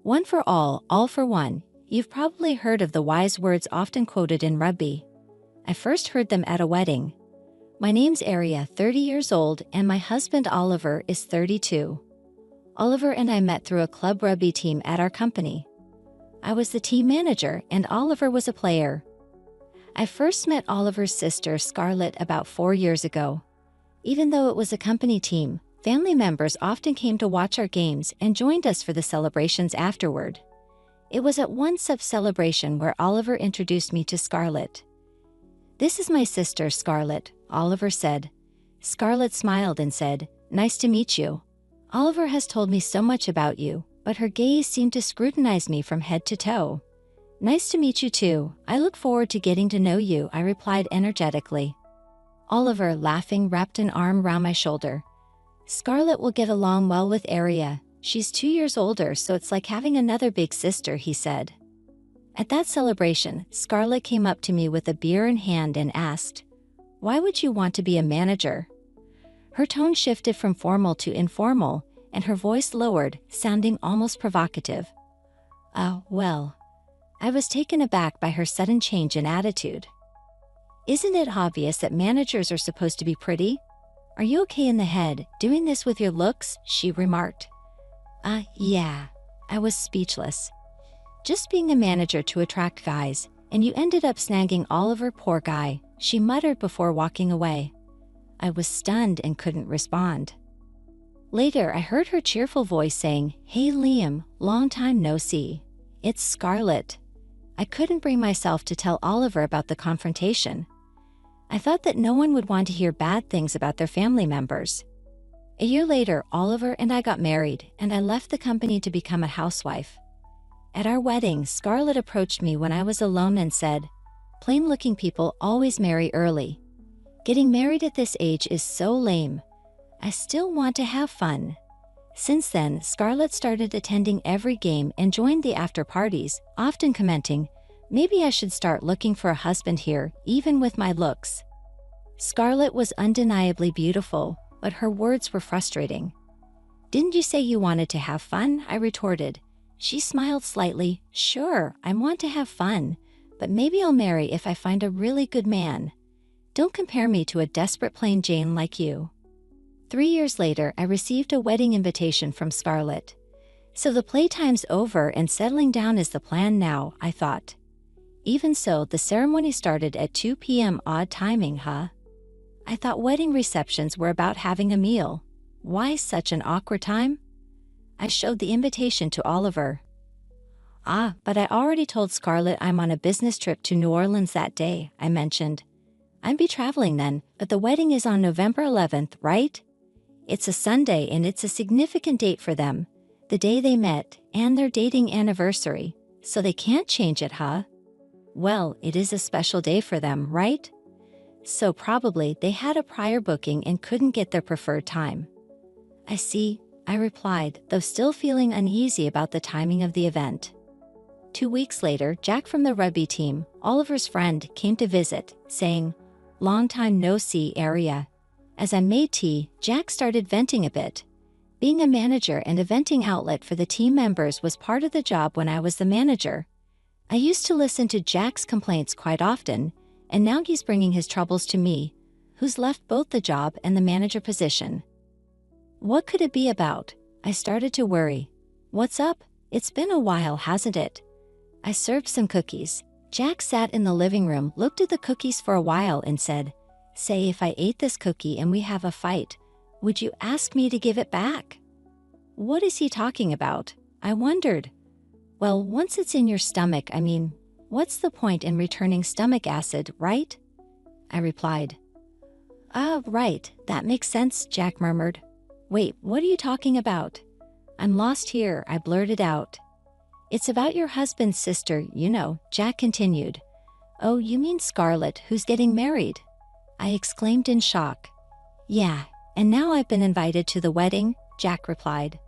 One for all for one. You've probably heard of the wise words often quoted in rugby. I first heard them at a wedding. My name's Aria, 30 years old, and my husband Oliver is 32. Oliver and I met through a club rugby team at our company. I was the team manager and Oliver was a player. I first met Oliver's sister Scarlett about 4 years ago. Even though it was a company team, family members often came to watch our games and joined us for the celebrations afterward. It was at one such celebration where Oliver introduced me to Scarlett. "This is my sister Scarlett," Oliver said. Scarlett smiled and said, "Nice to meet you. Oliver has told me so much about you," but her gaze seemed to scrutinize me from head to toe. "Nice to meet you too. I look forward to getting to know you," I replied energetically. Oliver, laughing, wrapped an arm round my shoulder. "Scarlett will get along well with Aria. She's 2 years older, so it's like having another big sister," he said. At that celebration, Scarlett came up to me with a beer in hand and asked, "Why would you want to be a manager?" Her tone shifted from formal to informal, and her voice lowered, sounding almost provocative. Well. I was taken aback by her sudden change in attitude. "Isn't it obvious that managers are supposed to be pretty? Are you okay in the head, doing this with your looks?" she remarked. Yeah. I was speechless. "Just being a manager to attract guys, and you ended up snagging Oliver, poor guy," she muttered before walking away. I was stunned and couldn't respond. Later, I heard her cheerful voice saying, "Hey Liam, long time no see. It's Scarlett." I couldn't bring myself to tell Oliver about the confrontation. I thought that no one would want to hear bad things about their family members. A year later, Oliver and I got married, and I left the company to become a housewife. At our wedding, Scarlett approached me when I was alone and said, "Plain-looking people always marry early. Getting married at this age is so lame. I still want to have fun." Since then, Scarlett started attending every game and joined the after-parties, often commenting, "Maybe I should start looking for a husband here, even with my looks." Scarlett was undeniably beautiful, but her words were frustrating. "Didn't you say you wanted to have fun?" I retorted. She smiled slightly. "Sure, I want to have fun, but maybe I'll marry if I find a really good man. Don't compare me to a desperate plain Jane like you." 3 years later, I received a wedding invitation from Scarlett. So the playtime's over and settling down is the plan now, I thought. Even so, the ceremony started at 2 p.m. Odd timing, huh? I thought wedding receptions were about having a meal. Why such an awkward time? I showed the invitation to Oliver. But I already told Scarlett I'm on a business trip to New Orleans that day," I mentioned. "I'd be traveling then, but the wedding is on November 11th, right? It's a Sunday and it's a significant date for them, the day they met, and their dating anniversary, so they can't change it, huh?" "Well, it is a special day for them, right? So probably they had a prior booking and couldn't get their preferred time." "I see," I replied, though still feeling uneasy about the timing of the event. 2 weeks later, Jack from the rugby team, Oliver's friend, came to visit, saying, "Long time no see, Aria." As I made tea, Jack started venting a bit. Being a manager and a venting outlet for the team members was part of the job when I was the manager. I used to listen to Jack's complaints quite often, and now he's bringing his troubles to me, who's left both the job and the manager position. What could it be about? I started to worry. "What's up? It's been a while, hasn't it?" I served some cookies. Jack sat in the living room, looked at the cookies for a while and said, "Say if I ate this cookie and we have a fight, would you ask me to give it back?" What is he talking about? I wondered. Well, once it's in your stomach, what's the point in returning stomach acid, right? I replied. Right, that makes sense, Jack murmured. "Wait, what are you talking about?" "I'm lost here," I blurted out. "It's about your husband's sister, you know," Jack continued. "Oh, you mean Scarlett, who's getting married?" I exclaimed in shock. "Yeah, and now I've been invited to the wedding," Jack replied.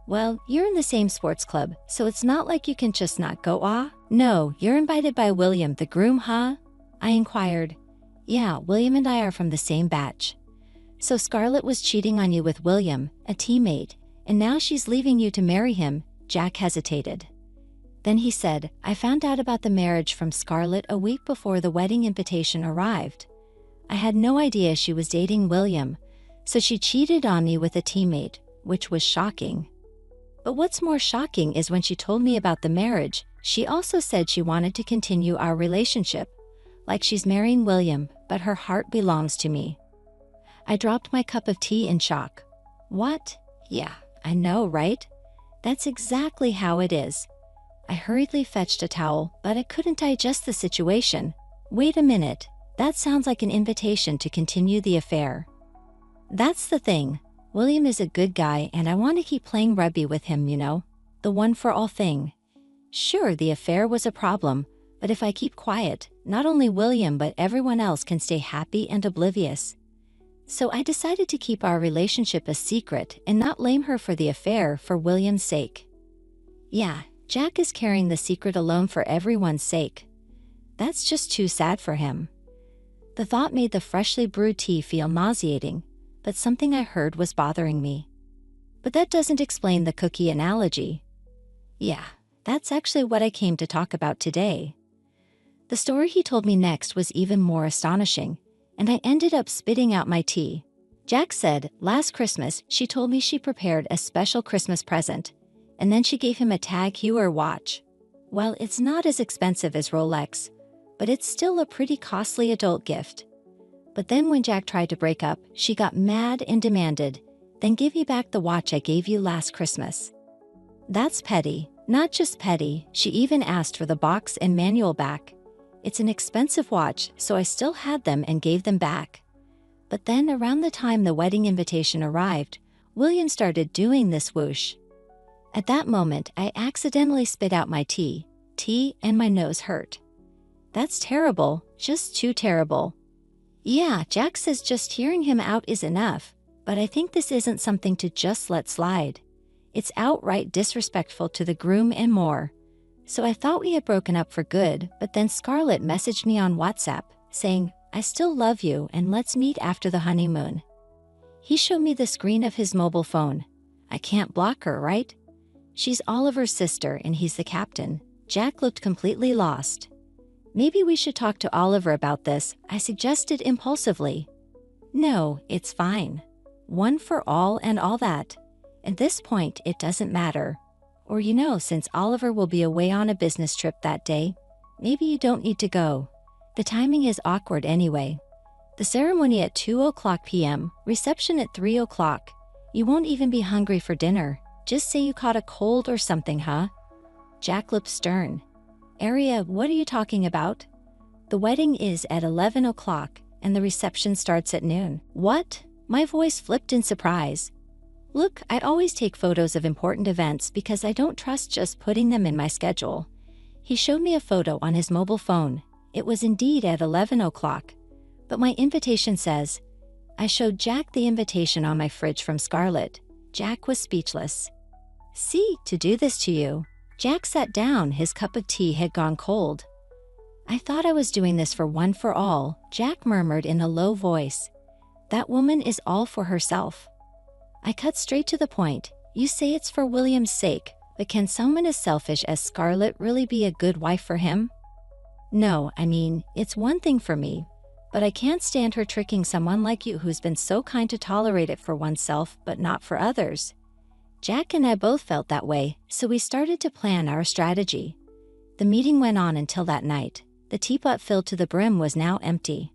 "Well, you're in the same sports club, so it's not like you can just not go, No, you're invited by William, the groom, huh?" I inquired. "Yeah, William and I are from the same batch." "So Scarlett was cheating on you with William, a teammate, and now she's leaving you to marry him," Jack hesitated. Then he said, I found out about the marriage from Scarlett a week before the wedding invitation arrived. I had no idea she was dating William, so she cheated on me with a teammate, which was shocking. But what's more shocking is when she told me about the marriage, she also said she wanted to continue our relationship, like she's marrying William, but her heart belongs to me. I dropped my cup of tea in shock. What? Yeah, I know, right? That's exactly how it is. I hurriedly fetched a towel, but I couldn't digest the situation. Wait a minute, that sounds like an invitation to continue the affair. That's the thing. William is a good guy and I want to keep playing rugby with him, you know? The one for all thing. Sure, the affair was a problem, but if I keep quiet, not only William but everyone else can stay happy and oblivious. So I decided to keep our relationship a secret and not blame her for the affair for William's sake. Yeah, Jack is carrying the secret alone for everyone's sake. That's just too sad for him. The thought made the freshly brewed tea feel nauseating, but something I heard was bothering me. But that doesn't explain the cookie analogy. Yeah, that's actually what I came to talk about today. The story he told me next was even more astonishing, and I ended up spitting out my tea. Jack said, last Christmas, she told me she prepared a special Christmas present, and then she gave him a Tag Heuer watch. Well, it's not as expensive as Rolex, but it's still a pretty costly adult gift. But then when Jack tried to break up, she got mad and demanded, then give me back the watch I gave you last Christmas. That's petty. Not just petty, she even asked for the box and manual back. It's an expensive watch, so I still had them and gave them back. But then around the time the wedding invitation arrived, William started doing this whoosh. At that moment, I accidentally spit out my tea, and my nose hurt. That's terrible, just too terrible. Yeah, Jack says just hearing him out is enough, but I think this isn't something to just let slide. It's outright disrespectful to the groom and more. So I thought we had broken up for good, but then Scarlett messaged me on WhatsApp, saying, I still love you and let's meet after the honeymoon. He showed me the screen of his mobile phone. I can't block her, right? She's Oliver's sister and he's the captain. Jack looked completely lost. Maybe we should talk to Oliver about this, I suggested impulsively. No, it's fine. One for all and all that. At this point, it doesn't matter. Or you know, since Oliver will be away on a business trip that day, maybe you don't need to go. The timing is awkward anyway. The ceremony at 2:00 p.m., reception at 3:00. You won't even be hungry for dinner. Just say you caught a cold or something, huh? Jack looked stern. Aria, what are you talking about? The wedding is at 11:00 and the reception starts at noon. What? My voice flipped in surprise. Look, I always take photos of important events because I don't trust just putting them in my schedule. He showed me a photo on his mobile phone. It was indeed at 11:00. But my invitation says, I showed Jack the invitation on my fridge from Scarlett. Jack was speechless. See, to do this to you. Jack sat down, his cup of tea had gone cold. I thought I was doing this for one for all, Jack murmured in a low voice. That woman is all for herself. I cut straight to the point. You say it's for William's sake, but can someone as selfish as Scarlett really be a good wife for him? No, I mean, it's one thing for me, but I can't stand her tricking someone like you who's been so kind to tolerate it for oneself but not for others. Jack and I both felt that way, so we started to plan our strategy. The meeting went on until that night. The teapot filled to the brim was now empty.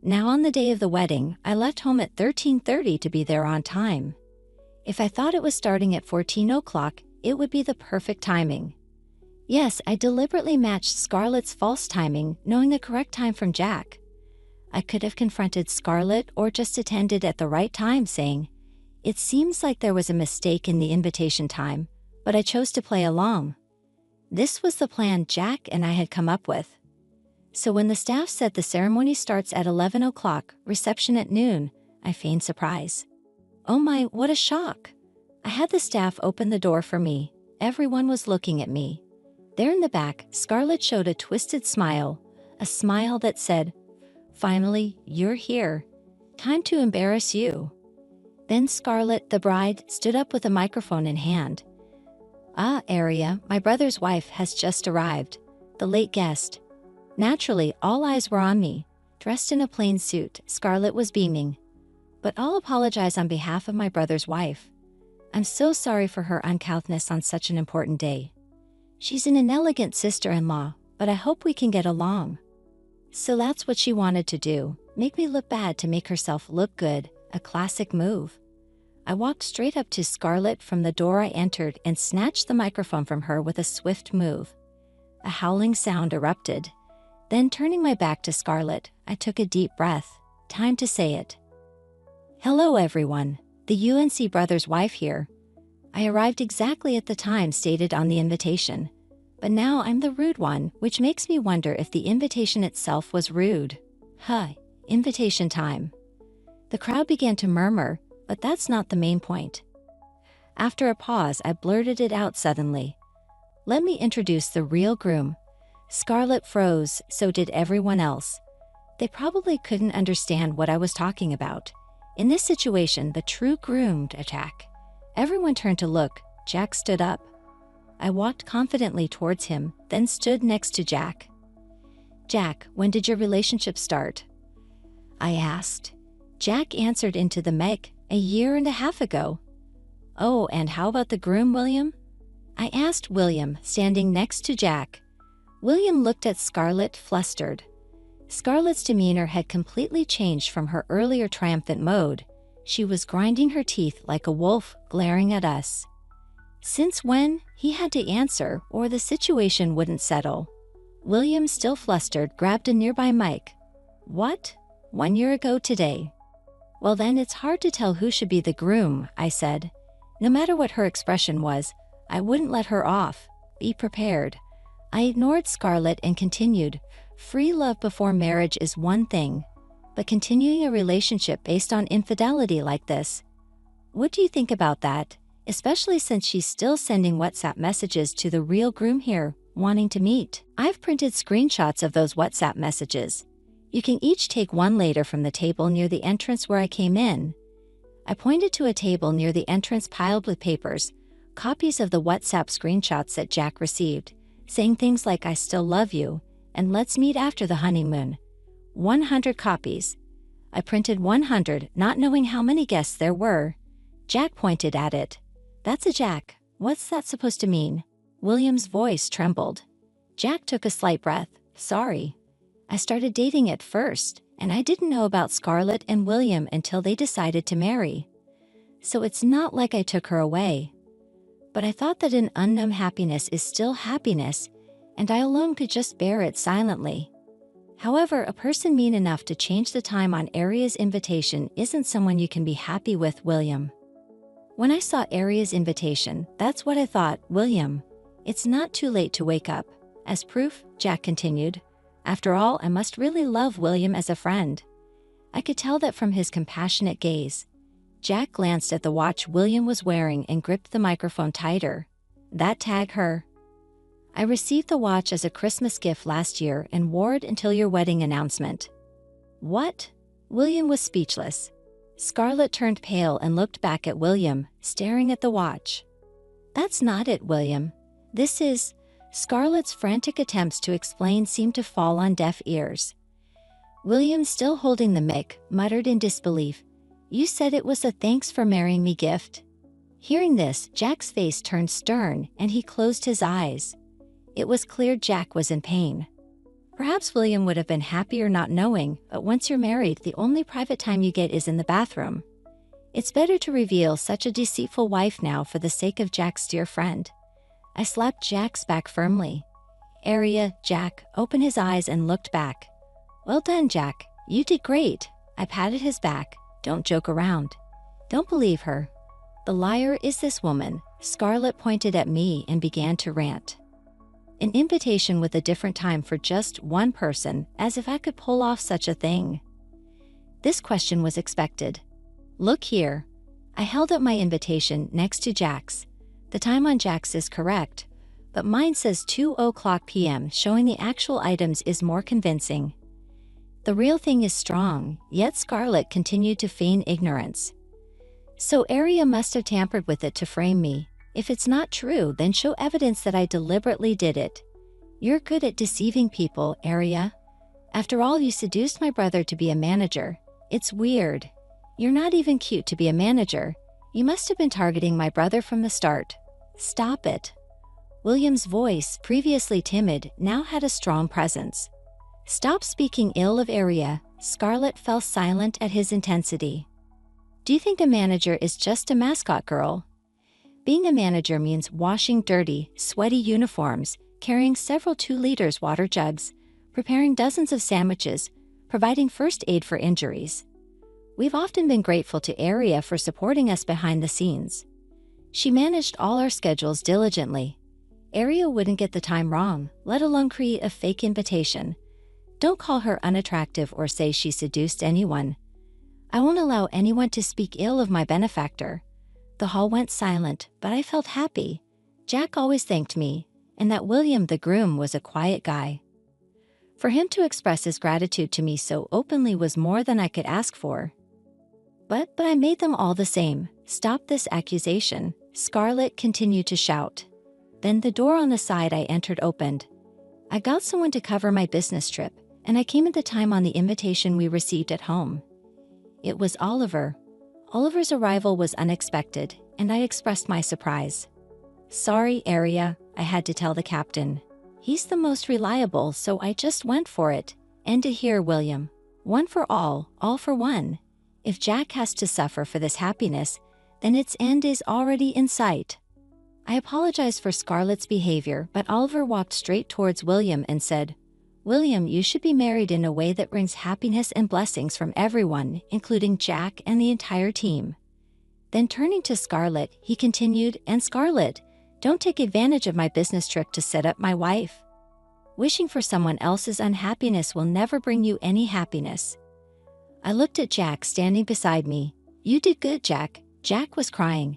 Now on the day of the wedding, I left home at 13:30 to be there on time. If I thought it was starting at 14:00, it would be the perfect timing. Yes, I deliberately matched Scarlett's false timing, knowing the correct time from Jack. I could have confronted Scarlett or just attended at the right time, saying, it seems like there was a mistake in the invitation time, but I chose to play along. This was the plan Jack and I had come up with. So when the staff said the ceremony starts at 11:00, reception at noon, I feigned surprise. Oh my, what a shock! I had the staff open the door for me. Everyone was looking at me. There in the back, Scarlett showed a twisted smile, a smile that said, finally, you're here. Time to embarrass you. Then Scarlett, the bride, stood up with a microphone in hand. Ah, Aria, my brother's wife has just arrived. The late guest. Naturally, all eyes were on me. Dressed in a plain suit, Scarlett was beaming. But I'll apologize on behalf of my brother's wife. I'm so sorry for her uncouthness on such an important day. She's an inelegant sister-in-law, but I hope we can get along. So that's what she wanted to do, make me look bad to make herself look good, a classic move. I walked straight up to Scarlett from the door I entered and snatched the microphone from her with a swift move. A howling sound erupted. Then turning my back to Scarlett, I took a deep breath. Time to say it. Hello everyone, the UNC brother's wife here. I arrived exactly at the time stated on the invitation. But now I'm the rude one, which makes me wonder if the invitation itself was rude. Invitation time. The crowd began to murmur, but that's not the main point. After a pause, I blurted it out suddenly. Let me introduce the real groom. Scarlett froze, so did everyone else. They probably couldn't understand what I was talking about. In this situation, the true groomed attack. Everyone turned to look. Jack stood up. I walked confidently towards him, then stood next to Jack. Jack, when did your relationship start? I asked. Jack answered into the mic, a year and a half ago. Oh, and how about the groom, William? I asked William, standing next to Jack. William looked at Scarlett, flustered. Scarlett's demeanor had completely changed from her earlier triumphant mode. She was grinding her teeth like a wolf, glaring at us. Since when? He had to answer, or the situation wouldn't settle. William, still flustered, grabbed a nearby mic. What? 1 year ago today. Well then it's hard to tell who should be the groom, I said. No matter what her expression was, I wouldn't let her off. Be prepared. I ignored Scarlett and continued. Free love before marriage is one thing, but continuing a relationship based on infidelity like this. What do you think about that? Especially since she's still sending WhatsApp messages to the real groom here, wanting to meet. I've printed screenshots of those WhatsApp messages. You can each take one later from the table near the entrance where I came in. I pointed to a table near the entrance piled with papers, copies of the WhatsApp screenshots that Jack received, saying things like I still love you, and let's meet after the honeymoon. 100 copies. I printed 100, not knowing how many guests there were. Jack pointed at it. That's a Jack. What's that supposed to mean? William's voice trembled. Jack took a slight breath. Sorry. I started dating at first, and I didn't know about Scarlett and William until they decided to marry. So it's not like I took her away. But I thought that an unknown happiness is still happiness, and I alone could just bear it silently. However, a person mean enough to change the time on Aria's invitation isn't someone you can be happy with, William. When I saw Aria's invitation, that's what I thought, William. It's not too late to wake up. As proof, Jack continued. After all, I must really love William as a friend. I could tell that from his compassionate gaze. Jack glanced at the watch William was wearing and gripped the microphone tighter. That tag her. I received the watch as a Christmas gift last year and wore it until your wedding announcement. What? William was speechless. Scarlett turned pale and looked back at William, staring at the watch. That's not it, William. This is... Scarlett's frantic attempts to explain seemed to fall on deaf ears. William, still holding the mic, muttered in disbelief. You said it was a thanks for marrying me gift? Hearing this, Jack's face turned stern and he closed his eyes. It was clear Jack was in pain. Perhaps William would have been happier not knowing, but once you're married, the only private time you get is in the bathroom. It's better to reveal such a deceitful wife now for the sake of Jack's dear friend. I slapped Jack's back firmly. Aria, Jack, opened his eyes and looked back. Well done, Jack. You did great. I patted his back. Don't joke around. Don't believe her. The liar is this woman. Scarlett pointed at me and began to rant. An invitation with a different time for just one person, as if I could pull off such a thing. This question was expected. Look here. I held up my invitation next to Jack's. The time on Jack's is correct, but mine says 2:00 p.m. showing the actual items is more convincing. The real thing is strong, yet Scarlett continued to feign ignorance. So Aria must have tampered with it to frame me. If it's not true, then show evidence that I deliberately did it. You're good at deceiving people, Aria. After all, you seduced my brother to be a manager. It's weird. You're not even cute to be a manager. You must have been targeting my brother from the start. Stop it. William's voice, previously timid, now had a strong presence. Stop speaking ill of Aria. Scarlett fell silent at his intensity. Do you think a manager is just a mascot girl? Being a manager means washing dirty, sweaty uniforms, carrying several 2-liter water jugs, preparing dozens of sandwiches, providing first aid for injuries. We've often been grateful to Aria for supporting us behind the scenes. She managed all our schedules diligently. Aria wouldn't get the time wrong, let alone create a fake invitation. Don't call her unattractive or say she seduced anyone. I won't allow anyone to speak ill of my benefactor. The hall went silent, but I felt happy. Jack always thanked me, and that William the groom was a quiet guy. For him to express his gratitude to me so openly was more than I could ask for. But I made them all the same. Stop this accusation, Scarlett continued to shout. Then the door on the side I entered opened. I got someone to cover my business trip, and I came at the time on the invitation we received at home. It was Oliver. Oliver's arrival was unexpected, and I expressed my surprise. Sorry, Aria, I had to tell the captain. He's the most reliable, so I just went for it. And to hear William. One for all for one. If Jack has to suffer for this happiness, then its end is already in sight. I apologized for Scarlett's behavior, but Oliver walked straight towards William and said, William, you should be married in a way that brings happiness and blessings from everyone, including Jack and the entire team. Then turning to Scarlett, he continued, and Scarlett, don't take advantage of my business trip to set up my wife. Wishing for someone else's unhappiness will never bring you any happiness. I looked at Jack standing beside me. You did good, Jack. Jack was crying.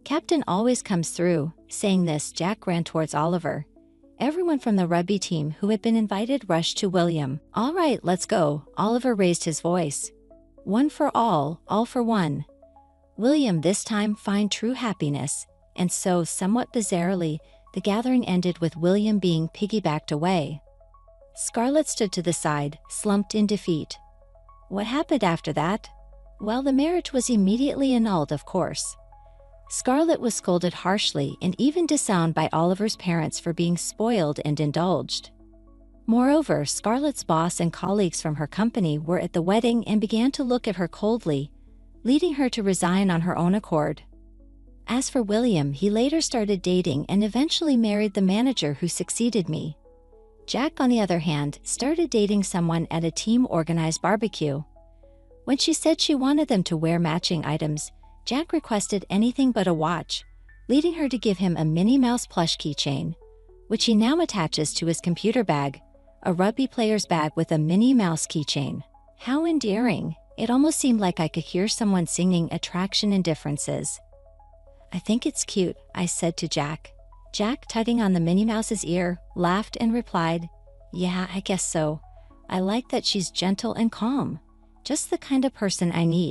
Captain always comes through. Saying this, Jack ran towards Oliver. Everyone from the rugby team who had been invited rushed to William. All right, let's go. Oliver raised his voice. One for all for one. William this time find true happiness. And so, somewhat bizarrely, the gathering ended with William being piggybacked away. Scarlett stood to the side, slumped in defeat. What happened after that? Well, the marriage was immediately annulled, of course. Scarlett was scolded harshly and even disowned by Oliver's parents for being spoiled and indulged. Moreover, Scarlett's boss and colleagues from her company were at the wedding and began to look at her coldly, leading her to resign on her own accord. As for William, he later started dating and eventually married the manager who succeeded me. Jack, on the other hand, started dating someone at a team-organized barbecue. When she said she wanted them to wear matching items, Jack requested anything but a watch, leading her to give him a Minnie Mouse plush keychain, which he now attaches to his computer bag, a rugby player's bag with a Minnie Mouse keychain. How endearing! It almost seemed like I could hear someone singing Attraction and Differences. I think it's cute, I said to Jack. Jack, tugging on the Minnie Mouse's ear, laughed and replied, Yeah, I guess so. I like that she's gentle and calm. Just the kind of person I need.